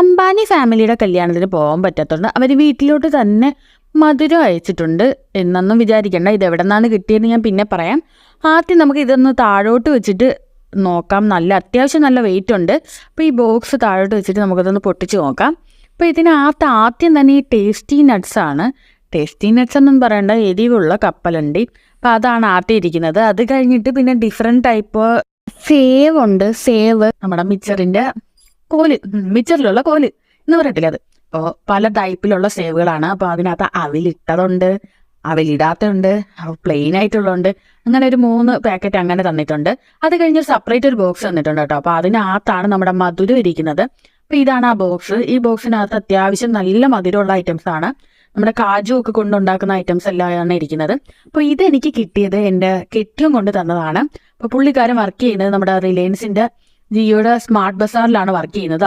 അംബാനി ഫാമിലിയുടെ കല്യാണത്തിന് പോകാൻ പറ്റാത്തതുകൊണ്ട് അവർ വീട്ടിലോട്ട് തന്നെ മധുരം അയച്ചിട്ടുണ്ട് എന്നൊന്നും വിചാരിക്കേണ്ട. ഇത് എവിടെ നിന്നാണ് കിട്ടിയെന്ന് ഞാൻ പിന്നെ പറയാം. ആദ്യം നമുക്ക് ഇതൊന്ന് താഴോട്ട് വെച്ചിട്ട് നോക്കാം. അത്യാവശ്യം നല്ല വെയിറ്റ് ഉണ്ട്. അപ്പോൾ ഈ ബോക്സ് താഴോട്ട് വെച്ചിട്ട് നമുക്കതൊന്ന് പൊട്ടിച്ച് നോക്കാം. അപ്പോൾ ഇതിനകത്ത് ആദ്യം തന്നെ ഈ ടേസ്റ്റി നട്ട്സാണ്. ടേസ്റ്റി നട്ട്സ് ഒന്നും പറയേണ്ട, എരിവുള്ള കപ്പലണ്ടി. അപ്പോൾ അതാണ് ആദ്യം ഇരിക്കുന്നത്. അത് കഴിഞ്ഞിട്ട് പിന്നെ ഡിഫറെൻറ്റ് ടൈപ്പ് സേവ് ഉണ്ട്. സേവ് നമ്മുടെ മിച്ചറിൻ്റെ കോല്, മിച്ചറിലുള്ള കോല് എന്ന് പറയത്തില്ല അത്. അപ്പോൾ പല ടൈപ്പിലുള്ള സേവുകളാണ്. അപ്പോൾ അതിനകത്ത് അവിലിട്ടതുണ്ട്, അവിലിടാത്തതുണ്ട്, പ്ലെയിൻ ആയിട്ടുള്ളതുണ്ട്. അങ്ങനെ ഒരു 3 പാക്കറ്റ് അങ്ങനെ തന്നിട്ടുണ്ട്. അത് കഴിഞ്ഞ് സെപ്പറേറ്റ് ഒരു ബോക്സ് തന്നിട്ടുണ്ട് കേട്ടോ. അപ്പോൾ അതിനകത്താണ് നമ്മുടെ മധുരം ഇരിക്കുന്നത്. അപ്പോൾ ഇതാണ് ആ ബോക്സ്. ഈ ബോക്സിനകത്ത് അത്യാവശ്യം നല്ല മധുരമുള്ള ഐറ്റംസ് ആണ്. നമ്മുടെ കാജു ഒക്കെ കൊണ്ടുണ്ടാക്കുന്ന ഐറ്റംസ് എല്ലാമാണ് ഇരിക്കുന്നത്. അപ്പോൾ ഇതെനിക്ക് കിട്ടിയത് എൻ്റെ കെട്ടിയും കൊണ്ട് തന്നതാണ്. അപ്പോൾ പുള്ളിക്കാരൻ വർക്ക് ചെയ്യുന്നത് നമ്മുടെ റിലയൻസിൻ്റെ ജിയോയുടെ സ്മാർട്ട് ബസാറിലാണ് വർക്ക് ചെയ്യുന്നത്.